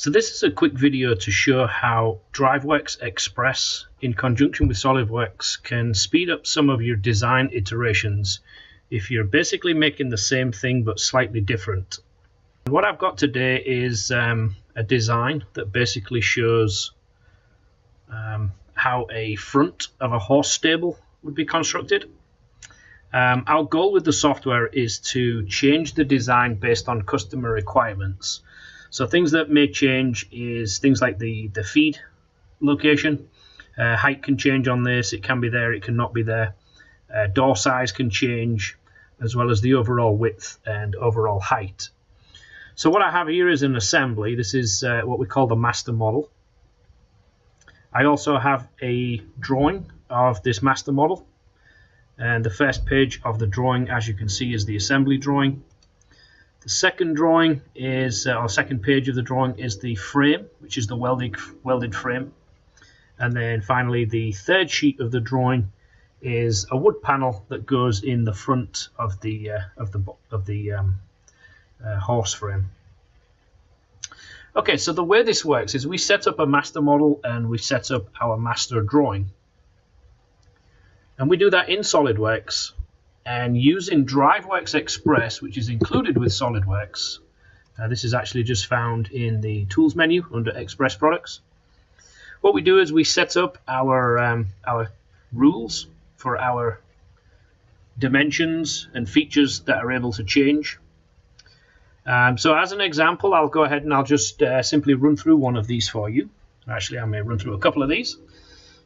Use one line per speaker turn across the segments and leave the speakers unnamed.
So this is a quick video to show how DriveWorksXpress in conjunction with SolidWorks can speed up some of your design iterations if you're basically making the same thing but slightly different. What I've got today is a design that basically shows how a front of a horse stable would be constructed. Our goal with the software is to change the design based on customer requirements. So things that may change is things like the feed location. Height can change on this. It can be there, it cannot be there. Door size can change, as well as the overall width and overall height. So what I have here is an assembly. This is what we call the master model. I also have a drawing of this master model. And the first page of the drawing, as you can see, is the assembly drawing. The second drawing is, or second page of the drawing is the frame, which is the welded frame. And then finally, the third sheet of the drawing is a wood panel that goes in the front of the horse frame. Okay, so the way this works is we set up a master model and we set up our master drawing. And we do that in SolidWorks, and using DriveWorksXpress, which is included with SolidWorks. This is actually just found in the Tools menu under Express Products. What we do is we set up our rules for our dimensions and features that are able to change. So as an example, I'll go ahead and I'll just simply run through one of these for you. Actually, I may run through a couple of these.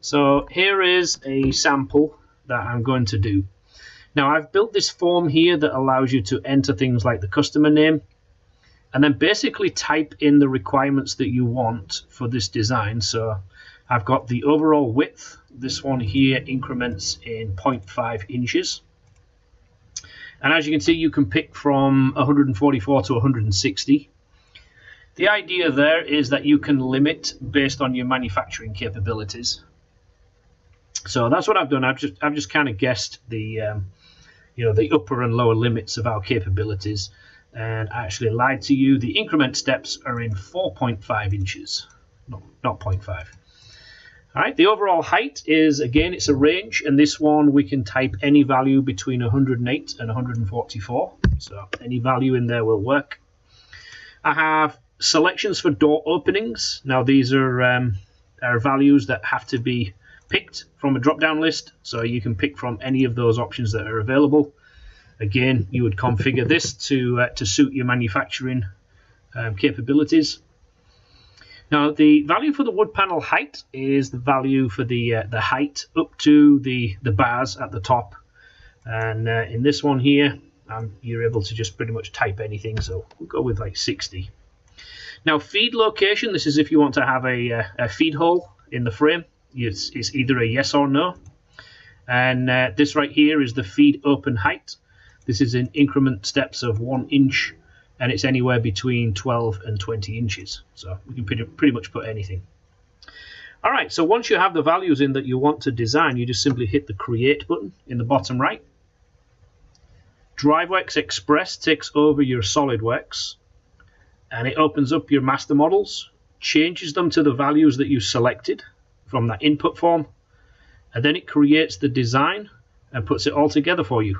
So here is a sample that I'm going to do. Now I've built this form here that allows you to enter things like the customer name and then basically type in the requirements that you want for this design. So I've got the overall width. This one here increments in 0.5 inches. And as you can see, you can pick from 144 to 160. The idea there is that you can limit based on your manufacturing capabilities. So that's what I've done. I've just kind of guessed the the upper and lower limits of our capabilities, and I actually lied to you. The increment steps are in 4.5 inches, not 0.5. All right. The overall height is, again, it's a range, and this one we can type any value between 108 and 144. So any value in there will work. I have selections for door openings. Now these are values that have to be picked from a drop-down list, so you can pick from any of those options that are available. Again, you would configure this to suit your manufacturing capabilities. Now, the value for the wood panel height is the value for the height up to the bars at the top, and in this one here, you're able to just pretty much type anything. So we'll go with like 60. Now, feed location. This is if you want to have a feed hole in the frame. It's either a yes or no. And this right here is the feed open height. This is in increment steps of 1 inch, and it's anywhere between 12 and 20 inches. So we can pretty much put anything. All right, so once you have the values in that you want to design, you just simply hit the Create button in the bottom right. DriveWorksXpress takes over your SolidWorks, and it opens up your master models, changes them to the values that you selected from that input form, and then it creates the design and puts it all together for you.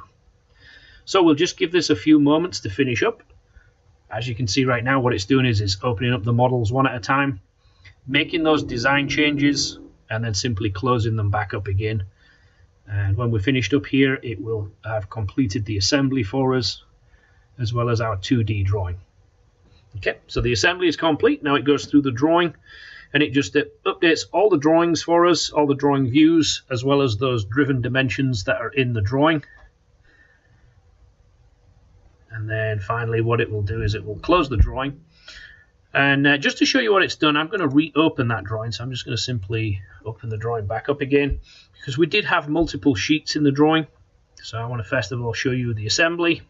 So we'll just give this a few moments to finish up. As you can see right now, what it's doing is it's opening up the models one at a time, making those design changes, and then simply closing them back up again. And when we're finished up here, it will have completed the assembly for us, as well as our 2D drawing. Okay, so the assembly is complete. Now it goes through the drawing, and it just updates all the drawings for us, all the drawing views, as well as those driven dimensions that are in the drawing. And then finally what it will do is it will close the drawing. And just to show you what it's done, I'm going to reopen that drawing. So I'm just going to simply open the drawing back up again, because we did have multiple sheets in the drawing. So I want to first of all show you the assembly.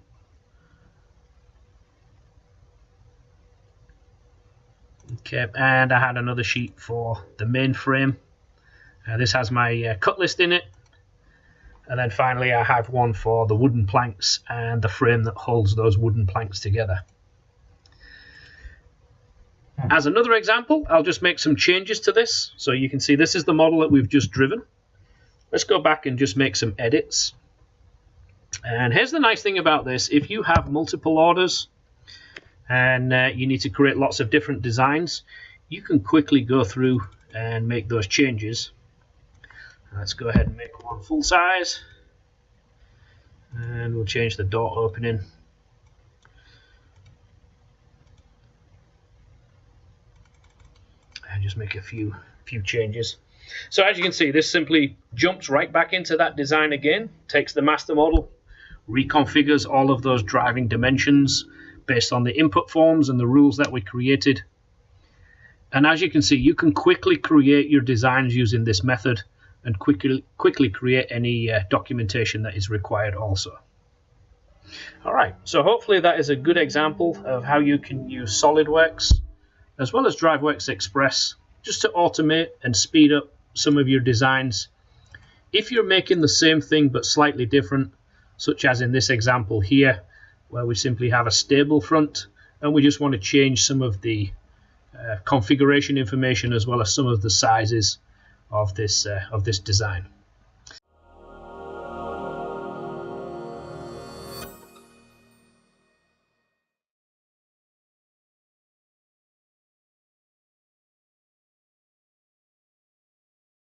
Okay, and I had another sheet for the main frame. This has my cut list in it. And then finally I have one for the wooden planks and the frame that holds those wooden planks together. As another example, I'll just make some changes to this. So you can see this is the model that we've just driven. Let's go back and just make some edits. And here's the nice thing about this. If you have multiple orders and you need to create lots of different designs, you can quickly go through and make those changes. Let's go ahead and make one full size. And we'll change the door opening. And just make a few changes. So as you can see, this simply jumps right back into that design again, takes the master model, reconfigures all of those driving dimensions based on the input forms and the rules that we created. And as you can see, you can quickly create your designs using this method and quickly create any documentation that is required also. All right, so hopefully that is a good example of how you can use SolidWorks as well as DriveWorksXpress just to automate and speed up some of your designs. If you're making the same thing but slightly different, such as in this example here, where we simply have a stable front and we just want to change some of the configuration information as well as some of the sizes of this design.